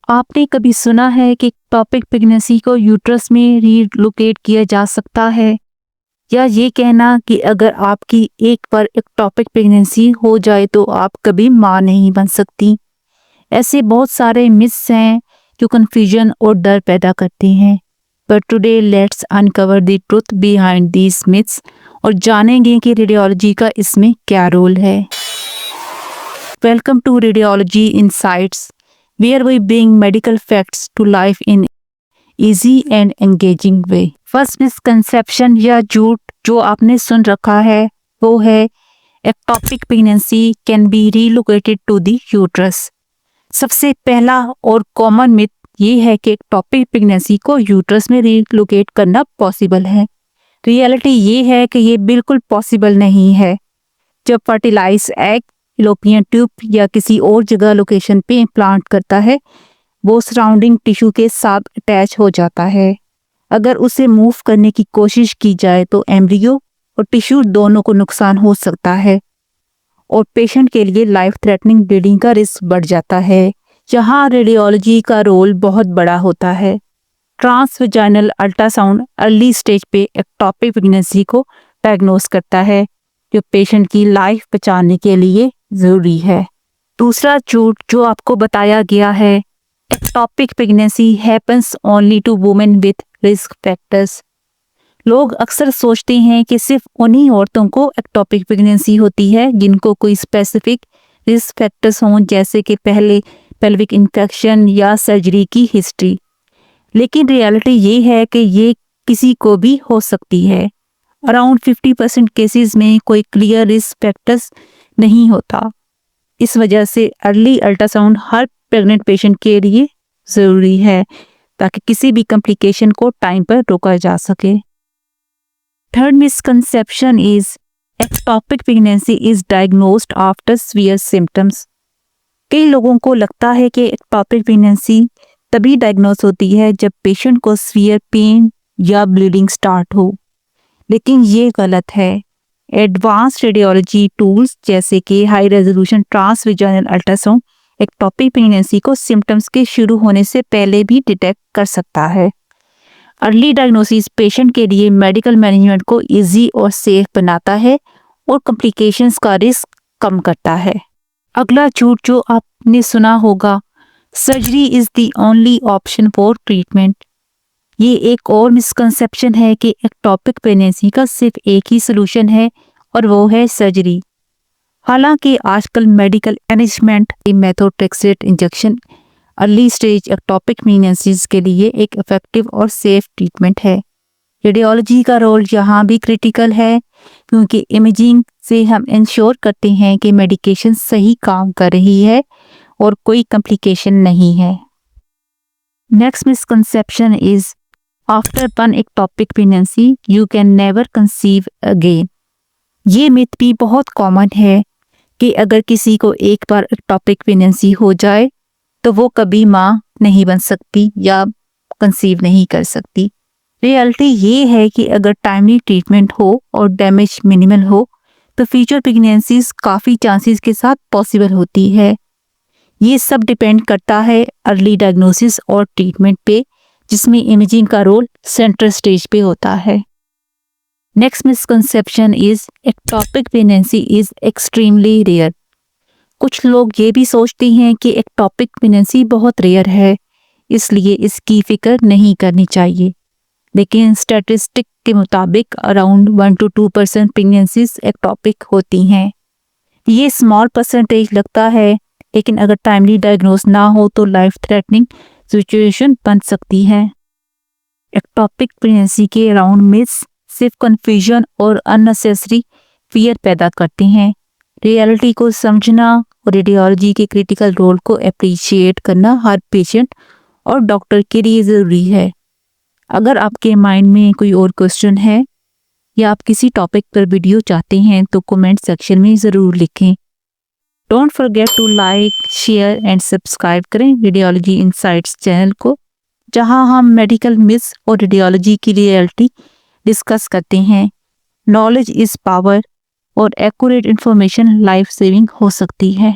आपने कभी सुना है कि टॉपिक प्रेगनेंसी को यूट्रस में रीलोकेट किया जा सकता है, या ये कहना कि अगर आपकी एक बार एक्टोपिक प्रेगनेंसी हो जाए तो आप कभी माँ नहीं बन सकती। ऐसे बहुत सारे मिथ्स हैं जो कन्फ्यूजन और डर पैदा करते हैं। But today let's uncover the truth behind these myths और जानेंगे कि रेडियोलॉजी का इसमें क्या रोल है। Welcome to radiology insights, where we bring medical facts to life in easy and engaging way. First misconception या झूठ जो आपने सुन रखा है वो है ectopic pregnancy can be relocated to the uterus. सबसे पहला और कॉमन मिथ ये है कि एक्टोपिक प्रेगनेंसी को यूट्रस में रीलोकेट करना पॉसिबल है। रियलिटी ये है कि ये बिल्कुल पॉसिबल नहीं है। जब फर्टिलाइज एग फैलोपियन ट्यूब या किसी और जगह लोकेशन पे इम्प्लांट करता है, वो सराउंडिंग टिश्यू के साथ अटैच हो जाता है। अगर उसे मूव करने की कोशिश की जाए तो एम्ब्रियो और टिश्यू दोनों को नुकसान हो सकता है और पेशेंट के लिए लाइफ थ्रेटनिंग ब्लीडिंग का रिस्क बढ़ जाता है। यहाँ रेडियोलॉजी का रोल बहुत बड़ा होता है। ट्रांसवेजाइनल अल्ट्रासाउंड अर्ली स्टेज पे एक्टोपिक प्रेगनेंसी को डायग्नोस करता है, जो पेशेंट की लाइफ बचाने के लिए ज़रूरी है। दूसरा झूठ जो आपको बताया गया है, ectopic pregnancy happens only to women with risk factors. लोग अक्सर सोचते हैं कि सिर्फ उन्हीं औरतों को एक्टोपिक प्रेगनेंसी होती है जिनको कोई स्पेसिफिक रिस्क फैक्टर्स हों, जैसे कि पहले पेल्विक इन्फेक्शन या सर्जरी की हिस्ट्री। लेकिन रियलिटी ये है कि ये किसी को भी हो सकती है। अराउंड 50% केसेस में कोई क्लियर रिस्क फैक्टर्स नहीं होता। इस वजह से अर्ली अल्ट्रासाउंड हर प्रेग्नेंट पेशेंट के लिए ज़रूरी है ताकि किसी भी कॉम्प्लिकेशन को टाइम पर रोका जा सके। Third misconception is ectopic pregnancy is diagnosed after severe symptoms. कई लोगों को लगता है कि एक्टोपिक प्रेगनेंसी तभी डायग्नोस होती है जब पेशेंट को सीवियर पेन या ब्लीडिंग स्टार्ट हो, लेकिन ये गलत है। एडवांस रेडियोलॉजी टूल्स जैसे कि high resolution transvaginal ultrasound ectopic pregnancy को सिम्टम्स के शुरू होने से पहले भी डिटेक्ट कर सकता है। अर्ली डायग्नोसिस पेशेंट के लिए मेडिकल मैनेजमेंट को इजी और सेफ बनाता है और कॉम्प्लिकेशंस का रिस्क कम करता है। अगला झूठ जो आपने सुना होगा, surgery is the only option for treatment. ये एक और मिसकंसेप्शन है कि एक्टोपिक प्रेगनेंसी का सिर्फ एक ही सोल्यूशन है और वो है सर्जरी। हालांकि आजकल medical management methotrexate injection early stage ectopic pregnancies के लिए एक इफेक्टिव और सेफ ट्रीटमेंट है। रेडियोलॉजी का रोल यहाँ भी क्रिटिकल है, क्योंकि इमेजिंग से हम इंश्योर करते हैं कि मेडिकेशन सही काम कर रही है और कोई कॉम्प्लिकेशन नहीं है। Next misconception is after one ectopic pregnancy you can never conceive again. ये मिथ भी बहुत कॉमन है कि अगर किसी को एक बार एक्टोपिक प्रेगनेंसी हो जाए तो वो कभी माँ नहीं बन सकती या कंसीव नहीं कर सकती। रियलिटी ये है कि अगर टाइमली ट्रीटमेंट हो और डैमेज मिनिमल हो तो फ्यूचर प्रेगनेंसीज काफ़ी चांसेस के साथ पॉसिबल होती है। ये सब डिपेंड करता है अर्ली डायग्नोसिस और ट्रीटमेंट पे, जिसमें इमेजिंग का रोल सेंट्रल स्टेज पे होता है। Next misconception is ectopic pregnancy is extremely rare. कुछ लोग ये भी सोचते हैं कि एक्टोपिक प्रेगनेंसी बहुत रेयर है, इसलिए इसकी फिक्र नहीं करनी चाहिए। लेकिन स्टैटिस्टिक के मुताबिक अराउंड 1 to 2% प्रेगनेंसीज एक्टोपिक होती हैं। ये स्मॉल परसेंटेज लगता है, लेकिन अगर टाइमली डायग्नोस ना हो तो लाइफ थ्रेटनिंग सिचुएशन बन सकती है। एक्टोपिक प्रेगनेंसी के अराउंड मिथ्स सिर्फ कन्फ्यूजन और अननेसेसरी फियर पैदा करते हैं। रियलिटी को समझना और रेडियोलॉजी के क्रिटिकल रोल को अप्रिशिएट करना हर पेशेंट और डॉक्टर के लिए ज़रूरी है। अगर आपके माइंड में कोई और क्वेश्चन है या आप किसी टॉपिक पर वीडियो चाहते हैं तो कमेंट सेक्शन में ज़रूर लिखें। Don't forget to like, share and subscribe करें रेडियोलॉजी इनसाइट्स चैनल को, जहां हम मेडिकल मिथ्स और रेडियोलॉजी की रियलिटी डिस्कस करते हैं। नॉलेज इज़ पावर और एक्यूरेट इन्फॉर्मेशन लाइफ सेविंग हो सकती है।